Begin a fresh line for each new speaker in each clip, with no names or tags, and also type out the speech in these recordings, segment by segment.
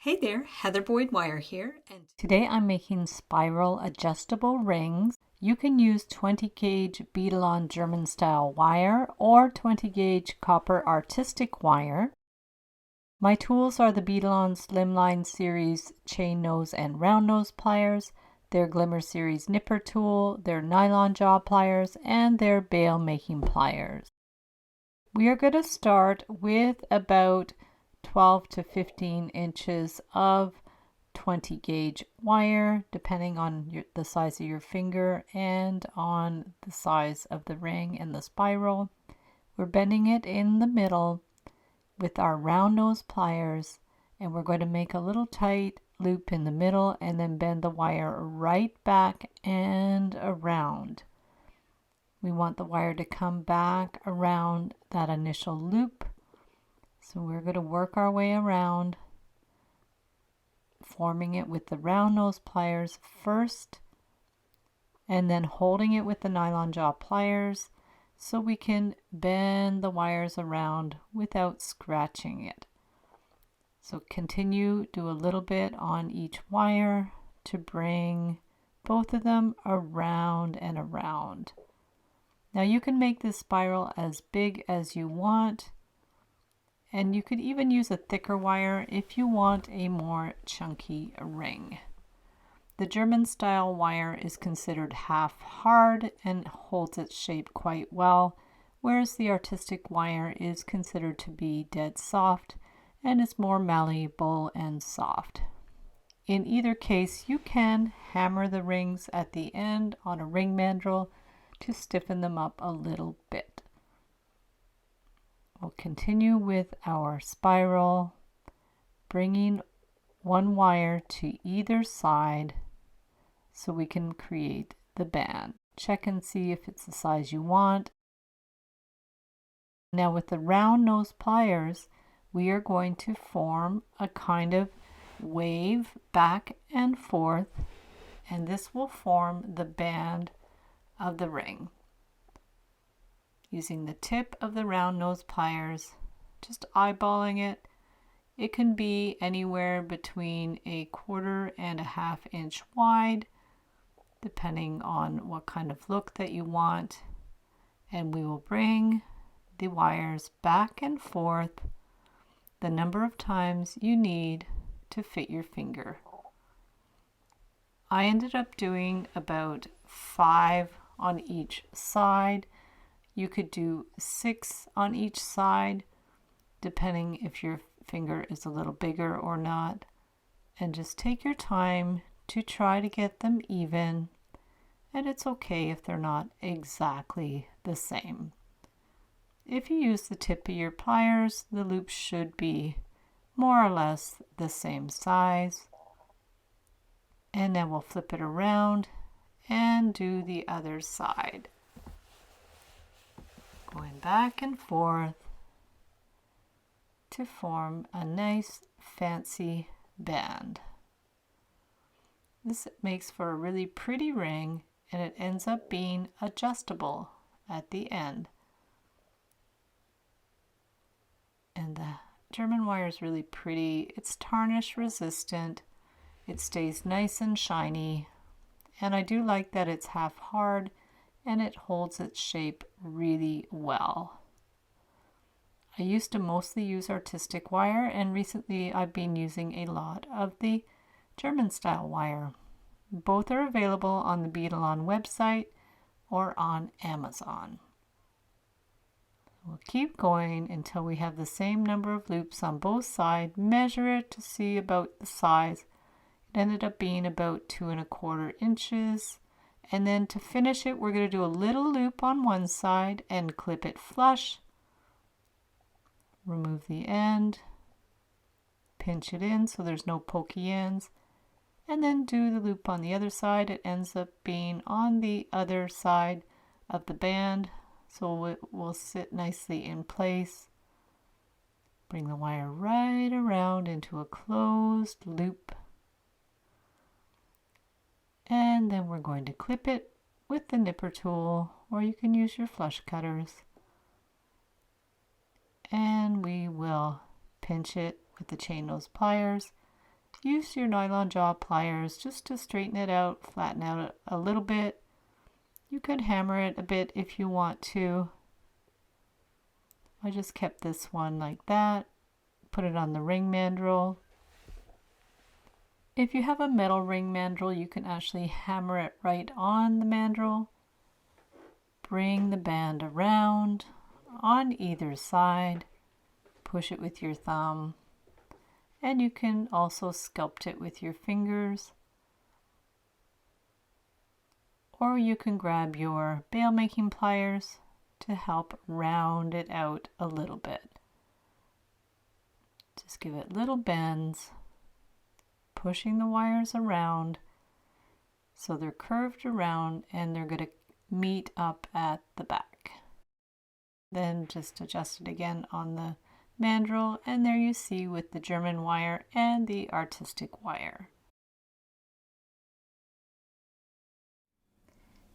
Hey there, Heather Boyd Wire here, and today I'm making spiral adjustable rings. You can use 20 gauge Beadalon German style wire or 20 gauge copper artistic wire. My tools are the Beadalon Slimline Series chain nose and round nose pliers, their Glimmer Series nipper tool, their nylon jaw pliers, and their bail making pliers. We are going to start with about 12 to 15 inches of 20 gauge wire, depending on the size of your finger and on the size of the ring and the spiral. We're bending it in the middle with our round nose pliers, and we're going to make a little tight loop in the middle and then bend the wire right back and around. We want the wire to come back around that initial loop. So we're going to work our way around, forming it with the round nose pliers first, and then holding it with the nylon jaw pliers so we can bend the wires around without scratching it. So continue, do a little bit on each wire to bring both of them around and around. Now you can make this spiral as big as you want. And you could even use a thicker wire if you want a more chunky ring. The German style wire is considered half hard and holds its shape quite well, whereas the artistic wire is considered to be dead soft and is more malleable and soft. In either case, you can hammer the rings at the end on a ring mandrel to stiffen them up a little bit. We'll continue with our spiral, bringing one wire to either side so we can create the band. Check and see if it's the size you want. Now with the round nose pliers, we are going to form a kind of wave back and forth, and this will form the band of the ring. Using the tip of the round nose pliers, just eyeballing it. It can be anywhere between 1/4 and 1/2 inch wide, depending on what kind of look that you want. And we will bring the wires back and forth the number of times you need to fit your finger. I ended up doing about 5 on each side. You could do 6 on each side, depending if your finger is a little bigger or not. And just take your time to try to get them even. And it's okay if they're not exactly the same. If you use the tip of your pliers, the loop should be more or less the same size. And then we'll flip it around and do the other side. Going back and forth to form a nice fancy band. This makes for a really pretty ring, and it ends up being adjustable at the end. And the German wire is really pretty. It's tarnish resistant. It stays nice and shiny. And I do like that it's half hard and it holds its shape really well. I used to mostly use artistic wire, and recently I've been using a lot of the German style wire. Both are available on the Beadalon website or on Amazon. We'll keep going until we have the same number of loops on both sides. Measure it to see about the size. It ended up being about 2¼ inches. And then to finish it, we're going to do a little loop on one side and clip it flush. Remove the end, pinch it in so there's no pokey ends, and then do the loop on the other side. It ends up being on the other side of the band, so it will sit nicely in place. Bring the wire right around into a closed loop. And then we're going to clip it with the nipper tool, or you can use your flush cutters. And we will pinch it with the chain nose pliers use your nylon jaw pliers just to straighten it out, flatten out a little bit. You could hammer it a bit if you want to. I just kept this one like that. Put it on the ring mandrel. If you have a metal ring mandrel, you can actually hammer it right on the mandrel. Bring the band around on either side. Push it with your thumb. And you can also sculpt it with your fingers. Or you can grab your bail making pliers to help round it out a little bit. Just give it little bends, pushing the wires around so they're curved around and they're going to meet up at the back. Then just adjust it again on the mandrel, and there you see with the German wire and the artistic wire.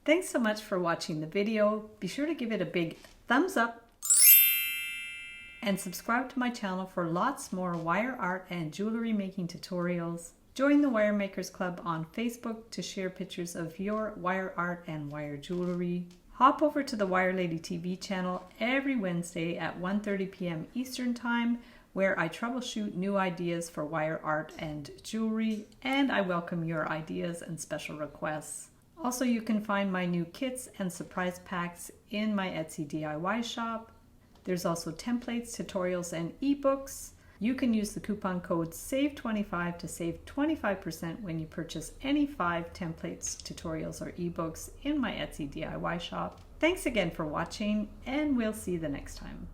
Thanks so much for watching the video. Be sure to give it a big thumbs up and subscribe to my channel for lots more wire art and jewelry making tutorials. Join the Wire Makers Club on Facebook to share pictures of your wire art and wire jewelry. Hop over to the Wire Lady TV channel every Wednesday at 1:30 p.m. Eastern Time, where I troubleshoot new ideas for wire art and jewelry, and I welcome your ideas and special requests. Also, you can find my new kits and surprise packs in my Etsy DIY shop. There's also templates, tutorials, and ebooks. You can use the coupon code SAVE25 to save 25% when you purchase any 5 templates, tutorials, or ebooks in my Etsy DIY shop. Thanks again for watching, and we'll see you the next time.